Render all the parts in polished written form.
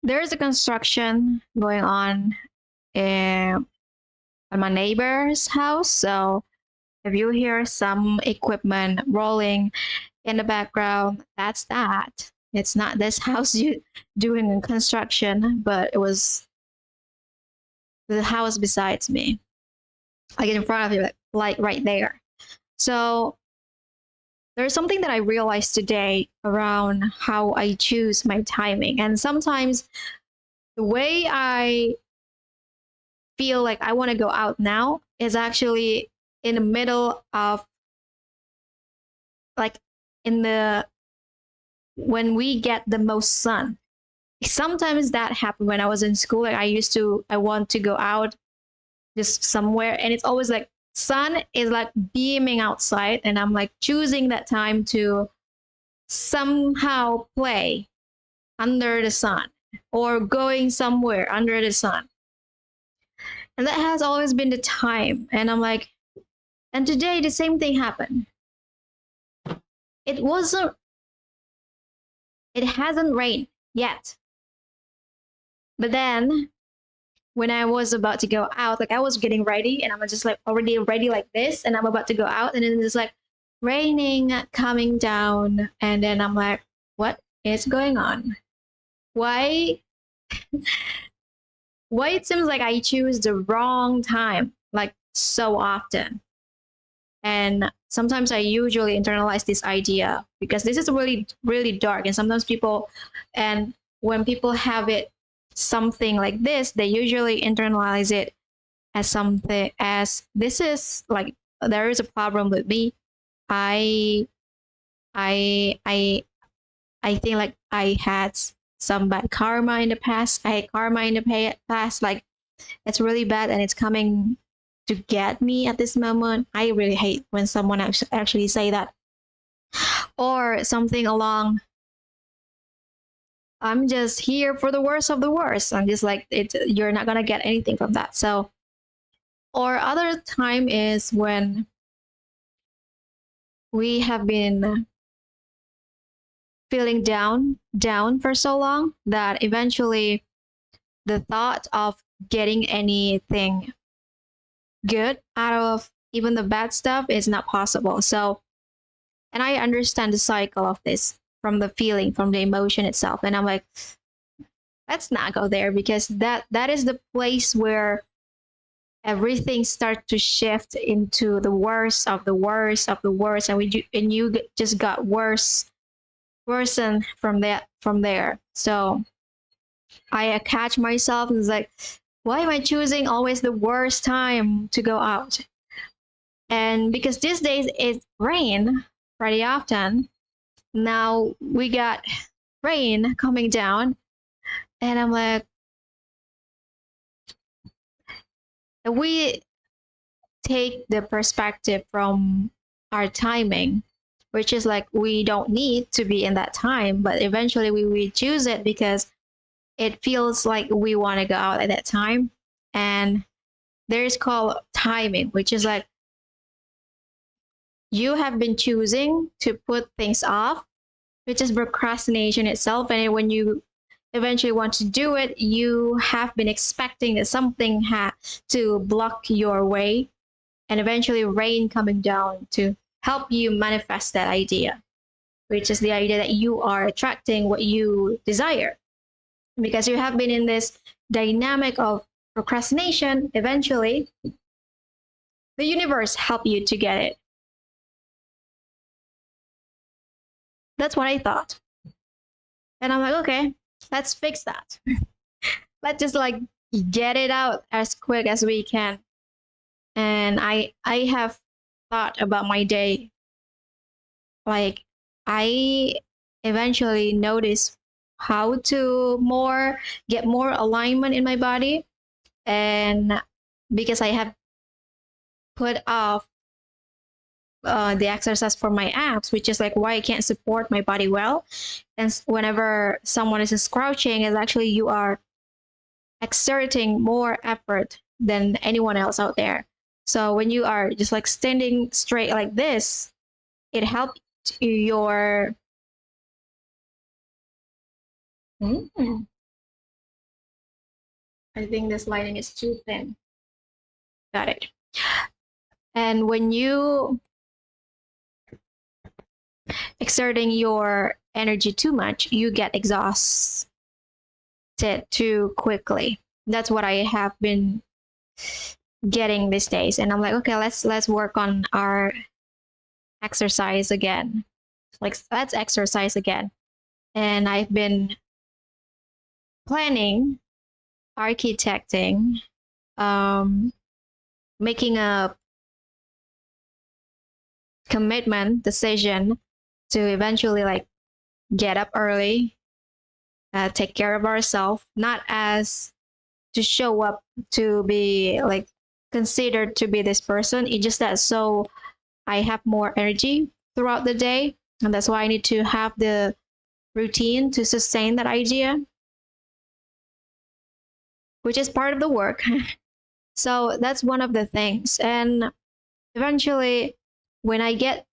There's a construction going on in, at my neighbor's house. So if you hear some equipment rolling in the background, that's that. It's not this house you doing a construction, but it was the house besides me, like in front of you, like right there. So there's something that I realized today around how I choose my timing. And sometimes the way I feel like I want to go out now is actually in the middle of, like, in the when we get the most sun. Sometimes that happened when I was in school. Like I want to go out just somewhere, and it's always like sun is like beaming outside, and I'm like choosing that time to somehow play under the sun or going somewhere under the sun. And that has always been the time. And I'm like, and today the same thing happened. It wasn't, it hasn't rained yet. But then when I was about to go out, like I was getting ready and I'm just like already ready like this, and I'm about to go out, and then it's like raining, coming down. And then I'm like, what is going on? Why why it seems like I choose the wrong time, like so often. And sometimes I usually internalize this idea because this is really, really dark. And sometimes people, and when people have it, something like this, they usually internalize it as something, as this is like, there is a problem with me. I, I, I, I think like I had some bad karma in the past. I had karma in the past. Like it's really bad and it's coming to get me at this moment. I really hate when someone actually say that, or something along, I'm just here for the worst of the worst. I'm just like, you're not gonna get anything from that. So, or other time is when we have been feeling down for so long that eventually the thought of getting anything good out of even the bad stuff is not possible. So, and I understand the cycle of this from the feeling, from the emotion itself. And I'm like, let's not go there, because that is the place where everything starts to shift into the worst of the worst of the worst, and you just got worse and from there. So I catch myself and it's like, why am I choosing always the worst time to go out? And because these days it rain pretty often, now we got rain coming down, and I'm like, we take the perspective from our timing, which is like we don't need to be in that time, but eventually we choose it because it feels like we want to go out at that time. And there's called timing, which is like you have been choosing to put things off, which is procrastination itself. And when you eventually want to do it, you have been expecting that something had to block your way, and eventually rain coming down to help you manifest that idea, which is the idea that you are attracting what you desire. Because you have been in this dynamic of procrastination, eventually the universe help you to get it. That's what I thought. And I'm like, okay, let's fix that. Let's just like get it out as quick as we can. And I have thought about my day. Like I eventually notice how to get more alignment in my body. And because I have put off the exercise for my abs, which is like why I can't support my body well. And whenever someone is crouching, is actually you are exerting more effort than anyone else out there. So when you are just like standing straight like this, it helps your I think this lighting is too thin. Got it. And when you exerting your energy too much, you get exhausted too quickly. That's what I have been getting these days. And I'm like, okay, let's work on our exercise again. Like, let's exercise again. And I've been planning, architecting, making a commitment decision to eventually like get up early, take care of ourselves, not as to show up to be like considered to be this person. It's just that so I have more energy throughout the day, and that's why I need to have the routine to sustain that idea, which is part of the work. So that's one of the things. And eventually, when I get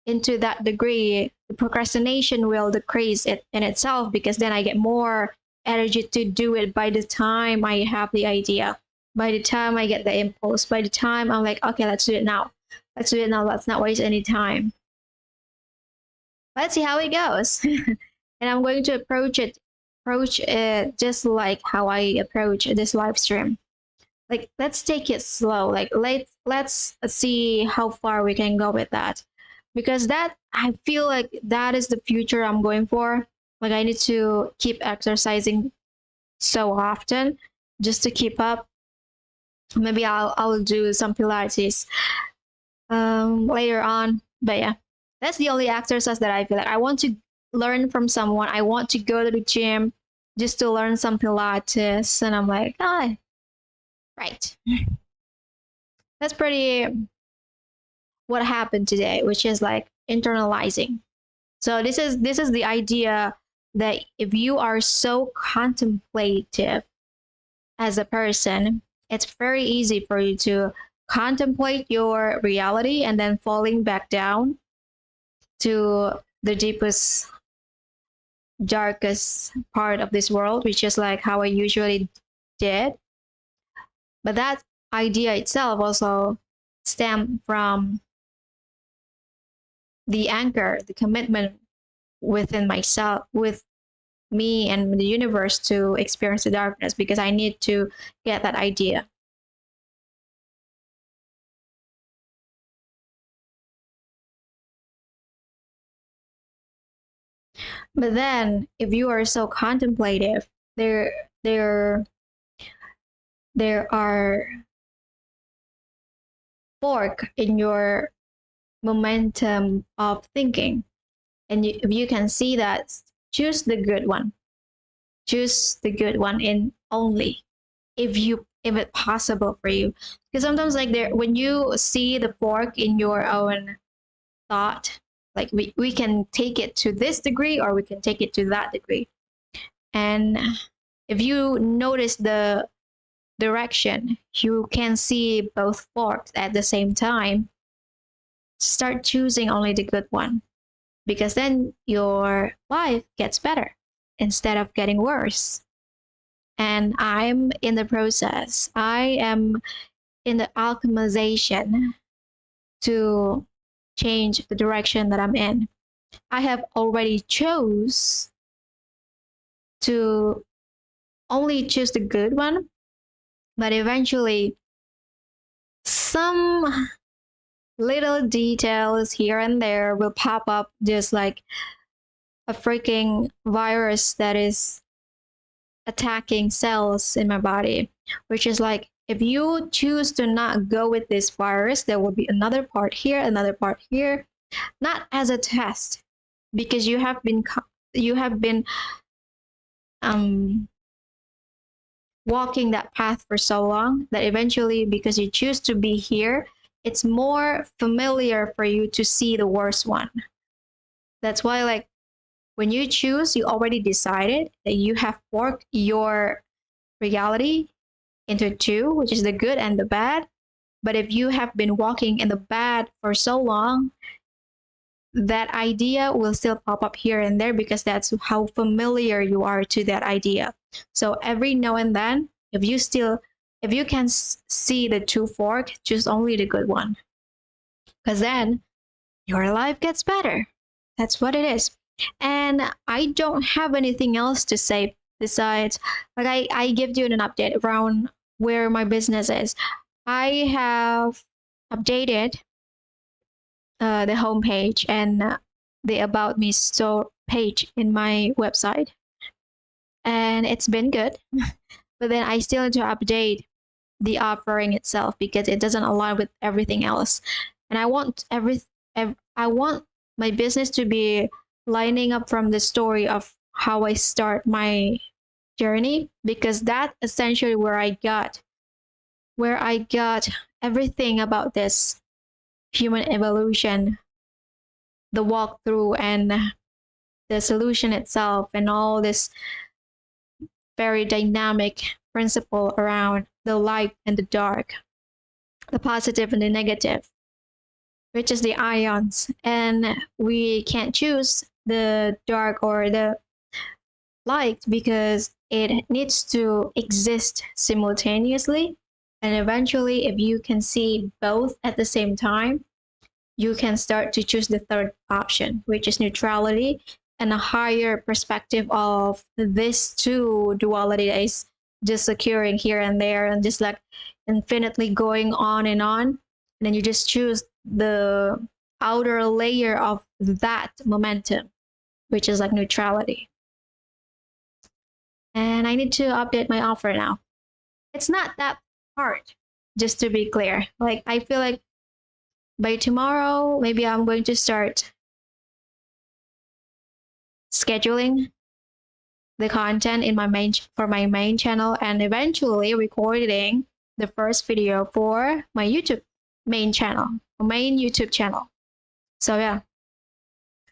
into that degree, the procrastination will decrease it in itself, because then I get more energy to do it by the time I have the idea, by the time I get the impulse, by the time I'm like, okay, let's do it now. Let's do it now. Let's not waste any time. Let's see how it goes. And I'm going to approach it just like how I approach this live stream. Like, let's take it slow. Like, let's see how far we can go with that, because that, I feel like that is the future I'm going for. Like, I need to keep exercising so often just to keep up. Maybe I'll do some Pilates later on. But yeah, that's the only exercise that I feel like I want to learn from someone. I want to go to the gym just to learn some Pilates, and I'm like, ah, right. That's pretty what happened today, which is like internalizing. So this is the idea that if you are so contemplative as a person, it's very easy for you to contemplate your reality and then falling back down to the deepest, darkest part of this world, which is like how I usually did. But that idea itself also stemmed from the anchor, the commitment within myself, with me and the universe, to experience the darkness, because I need to get that idea. But then if you are so contemplative, there are fork in your momentum of thinking, and if you can see that, choose the good one. Choose the good one in only if it's possible for you, because sometimes like there, when you see the fork in your own thought, like we can take it to this degree or we can take it to that degree, and if you notice the direction, you can see both forks at the same time. Start choosing only the good one, because then your life gets better instead of getting worse. And I'm in the process. I am in the alchemization to change the direction that I'm in. I have already chose to only choose the good one, but eventually some little details here and there will pop up, just like a freaking virus that is attacking cells in my body, which is like, if you choose to not go with this virus, there will be another part here, another part here, not as a test, because you have been walking that path for so long that eventually, because you choose to be here, it's more familiar for you to see the worst one. That's why, like, when you choose, you already decided that you have forked your reality into two, which is the good and the bad. But if you have been walking in the bad for so long, that idea will still pop up here and there, because that's how familiar you are to that idea. So every now and then, if you can see the two fork, choose only the good one, because then your life gets better. That's what it is. And I don't have anything else to say besides, like, I give you an update around where my business is. I have updated the homepage and the About Me store page in my website, and it's been good. But then I still need to update the offering itself because it doesn't align with everything else. And I want my business to be lining up from the story of how I start my journey, because that's essentially where I got everything about this human evolution, the walkthrough and the solution itself, and all this very dynamic principle around the light and the dark, the positive and the negative, which is the ions. And we can't choose the dark or the light because it needs to exist simultaneously. And eventually, if you can see both at the same time, you can start to choose the third option, which is neutrality, and a higher perspective of this two duality that is just occurring here and there and just like infinitely going on and on. And then you just choose the outer layer of that momentum, which is like neutrality. And I need to update my offer now. It's not that hard, just to be clear. Like, I feel like by tomorrow, maybe I'm going to start scheduling the content in my main channel, and eventually recording the first video for my main YouTube channel. So yeah,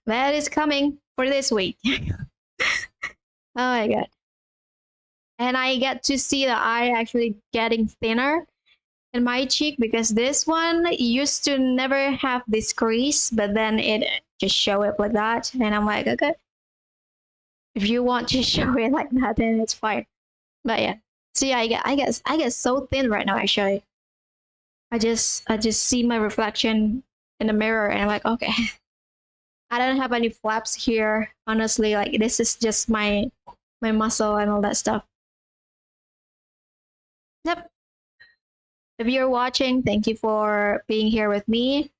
that is coming for this week. Oh my god. And I get to see the eye actually getting thinner in my cheek, because this one used to never have this crease, but then it just show up like that. And I'm like, okay, if you want to show it like that, then it's fine. But yeah, see, I get so thin right now. Actually, I just see my reflection in the mirror, and I'm like, okay, I don't have any flaps here. Honestly, like, this is just my muscle and all that stuff. Yep. If you're watching, thank you for being here with me.